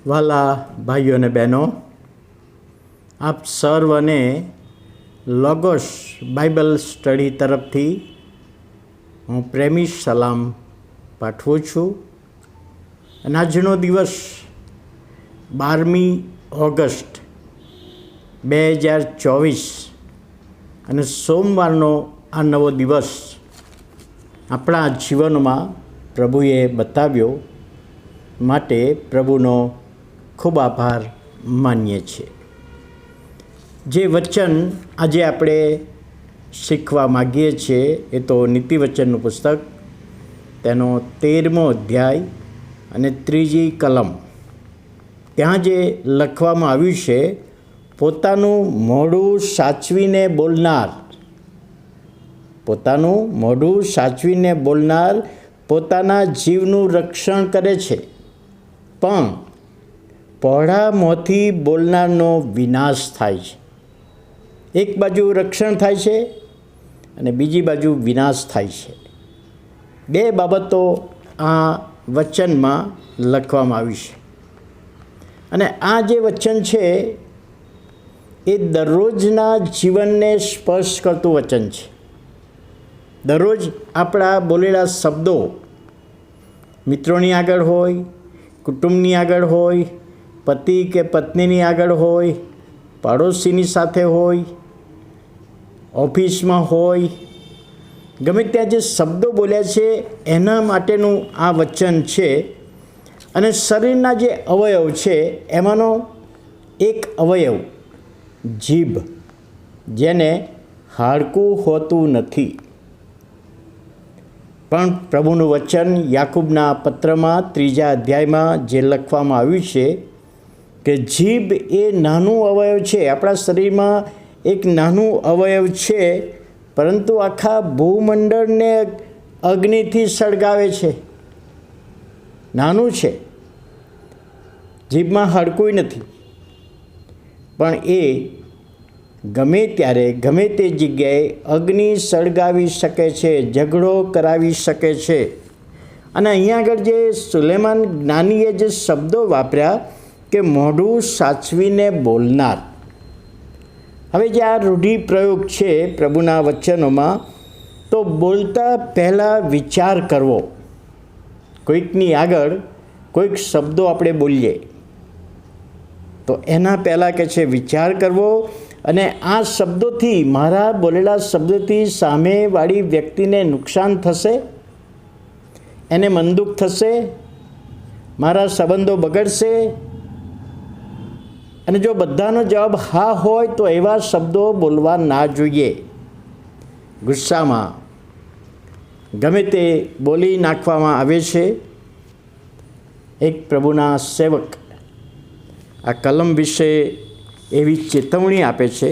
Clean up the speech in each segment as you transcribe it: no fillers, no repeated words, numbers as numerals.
વાલા ભાઈઓ અને બહેનો, આપ સર્વને લોગોસ બાઇબલ સ્ટડી તરફથી હું પ્રેમી સલામ પાઠવું છું. અને આજનો દિવસ 12મી ઓગસ્ટ 2024 અને સોમવારનો આ નવો દિવસ આપણા જીવનમાં પ્રભુએ બતાવ્યો માટે પ્રભુનો ખૂબ આભાર માનીએ છીએ. જે વચન આજે આપણે શીખવા માગીએ છીએ એ તો નીતિવચનનું પુસ્તક, તેનો 13મો અધ્યાય અને 3જી કલમ. ત્યાં જે લખવામાં આવ્યું છે, પોતાનું મોઢું સાચવીને બોલનાર, પોતાનું મોઢું સાચવીને બોલનાર પોતાના જીવનું રક્ષણ કરે છે, પણ પહોળા મોંથી બોલનારનો વિનાશ થાય છે. એક બાજુ રક્ષણ થાય છે અને બીજી બાજુ વિનાશ થાય છે. બે બાબતો આ વચનમાં લખવામાં આવી છે. અને આ જે વચન છે એ દરરોજના જીવનને સ્પર્શ કરતું વચન છે. દરરોજ આપણા બોલેલા શબ્દો મિત્રોની આગળ હોય, કુટુંબની આગળ હોય, પતિ કે પત્નીની આગળ હોય, પાડોશીની સાથે હોય, ઓફિસમાં હોય, ગમે ત્યાં જે શબ્દો બોલ્યા છે એના માટેનું આ વચન છે. અને શરીરના જે અવયવ છે એમાંનો એક અવયવ જીભ, જેને હાડકું હોતું નથી, પણ પ્રભુનું વચન યાકૂબના પત્રમાં 3જા અધ્યાયમાં જે લખવામાં આવ્યું છે કે જીભ એ નાનું અવયવ છે, આપણા શરીરમાં એક નાનું અવયવ છે, પરંતુ આખા ભૂમંડળને અગ્નિથી સળગાવે છે. નાનું છે, જીભમાં હાડકું નથી, પણ એ ગમે ત્યારે ગમે તે જગ્યાએ અગ્નિ સળગાવી શકે છે, ઝઘડો કરાવી શકે છે. અને અહીંયા આગળ જે સુલેમાન જ્ઞાનીએ જે શબ્દો વાપર્યા કે મોઢું સાચવીને બોલનાર, હવે જે આ રૂઢિપ્રયોગ છે પ્રભુના વચનોમાં, તો બોલતા પહેલાં વિચાર કરવો. કોઈકની આગળ કોઈક શબ્દો આપણે બોલીએ તો એના પહેલાં કે છે વિચાર કરવો. અને આ શબ્દોથી, મારા બોલેલા શબ્દોથી સામેવાળી વ્યક્તિને નુકસાન થશે, એને મનદુખ થશે, મારા સંબંધો બગડશે. અને જો બધાનો જવાબ હા હોય તો એવા શબ્દો બોલવા ના જોઈએ. ગુસ્સામાં ગમે તે બોલી નાખવામાં આવે છે. એક પ્રભુના સેવક આ કલમ વિશે એવી ચેતવણી આપે છે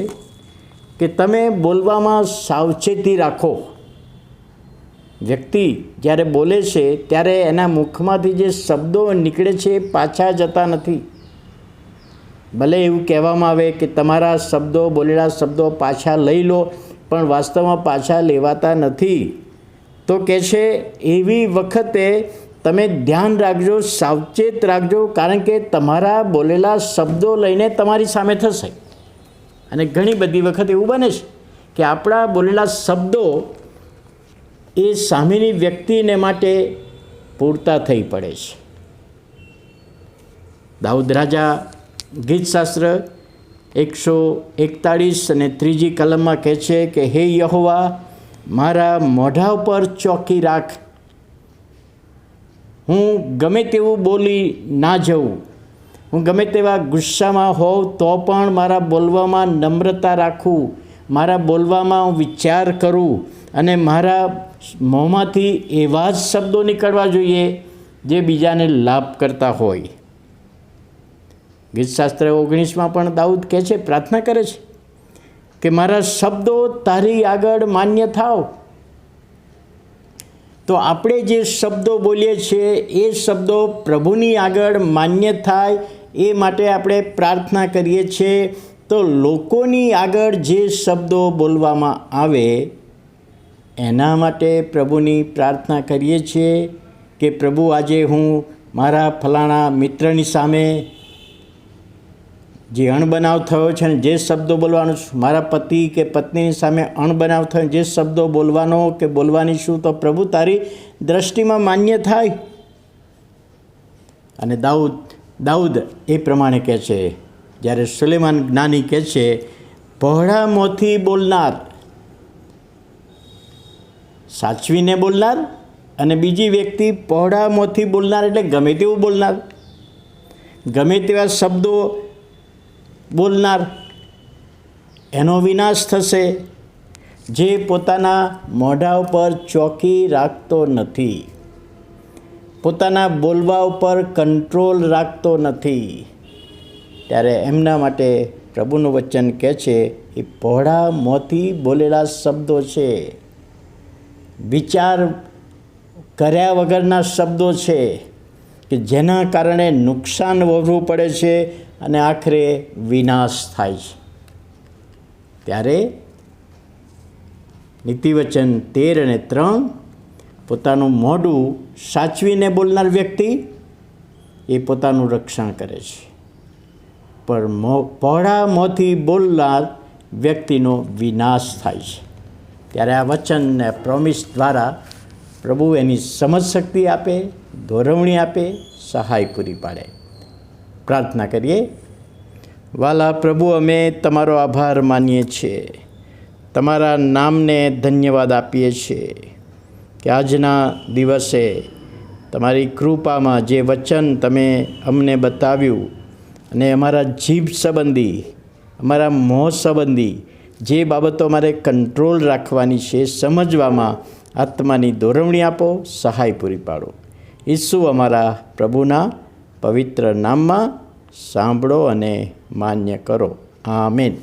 કે તમે બોલવામાં સાવચેતી રાખો. વ્યક્તિ જ્યારે બોલે છે ત્યારે એના મુખમાંથી જે શબ્દો નીકળે છે એ પાછા જતા નથી. ભલે એવું કહેવામાં આવે કે તમારા શબ્દો, બોલેલા શબ્દો પાછા લઈ લો, પણ વાસ્તવમાં પાછા લેવાતા નથી. તો કહે છે એવી વખતે તમે ધ્યાન રાખજો, સાવચેત રાખજો, કારણ કે તમારા બોલેલા શબ્દો લઈને તમારી સામે થશે. અને ઘણી બધી વખત એવું બને છે કે આપણા બોલેલા શબ્દો એ સામેની વ્યક્તિને માટે પૂરતા થઈ પડે છે. દાઉદ રાજા ગીતશાસ્ત્ર 141 અને 3જી કલમમાં કહે છે કે હે યહોવા, મારા મોઢા ઉપર ચોકી રાખ, હું ગમે તેવું બોલી ના જઉં. હું ગમે તેવા ગુસ્સામાં હોઉં તો પણ મારા બોલવામાં નમ્રતા રાખું, મારા બોલવામાં હું વિચાર કરું, અને મારા મોંમાંથી એવા જ શબ્દો નીકળવા જોઈએ જે બીજાને લાભ કરતા હોય. ગીતશાસ્ત્ર 19માં પણ દાઉદ કહે છે, પ્રાર્થના કરે છે કે મારા શબ્દો તારી આગળ માન્ય થાવ. તો આપણે જે શબ્દો બોલીએ છીએ એ શબ્દો પ્રભુની આગળ માન્ય થાય એ માટે આપણે પ્રાર્થના કરીએ છીએ. તો લોકોની આગળ જે શબ્દો બોલવામાં આવે એના માટે પ્રભુની પ્રાર્થના કરીએ છીએ કે પ્રભુ, આજે હું મારા ફલાણા મિત્રની સામે, જે અણબનાવ થયો છે ને જે શબ્દો બોલવાનો છું, મારા પતિ કે પત્નીની સામે અણબનાવ થયો જે શબ્દો બોલવાનો કે બોલવાની છું, તો પ્રભુ તારી દ્રષ્ટિમાં માન્ય થાય. અને દાઉદ એ પ્રમાણે કહે છે, જ્યારે સુલેમાન જ્ઞાની કહે છે, પહોળા મોંથી બોલનાર, સાચવીને બોલનાર, અને બીજી વ્યક્તિ પહોળા મોંથી બોલનાર એટલે ગમે તેવું બોલનાર, ગમે તેવા શબ્દો બોલનાર, એનો વિનાશ થશે. જે પોતાના મોઢા ઉપર ચોકી રાખતો નથી, પોતાના બોલવા ઉપર કંટ્રોલ રાખતો નથી, ત્યારે એમના માટે પ્રભુનું વચન કહે છે એ પહોળા મોંથી બોલેલા શબ્દો છે, વિચાર કર્યા વગરના શબ્દો છે કે જેના કારણે નુકસાન ભોગવવું પડે છે અને આખરે વિનાશ થાય છે. ત્યારે નીતિવચન 13 અને 3, પોતાનું મોઢું સાચવીને બોલનાર વ્યક્તિ એ પોતાનું રક્ષણ કરે છે, પણ પહોળા મોંથી બોલનાર વ્યક્તિનો વિનાશ થાય છે. ત્યારે આ વચનને પ્રોમિસ દ્વારા પ્રભુ એની સમજ શક્તિ આપે, દોરવણી આપે, સહાય પૂરી પાડે. પ્રાર્થના કરીએ. વાલા પ્રભુ, અમે તમારો આભાર માનીએ છીએ, તમારા નામને ધન્યવાદ આપીએ છીએ કે આજના દિવસે તમારી કૃપામાં જે વચન તમે અમને બતાવ્યું અને અમારા જીભ સંબંધી, અમારા મોં સંબંધી જે બાબતો અમારે કંટ્રોલ રાખવાની છે, સમજવામાં આત્માની દોરવણી આપો, સહાય પૂરી પાડો. ઈસુ અમારા પ્રભુના પવિત્ર નામમાં સાંભળો અને માન્ય કરો. આમેન.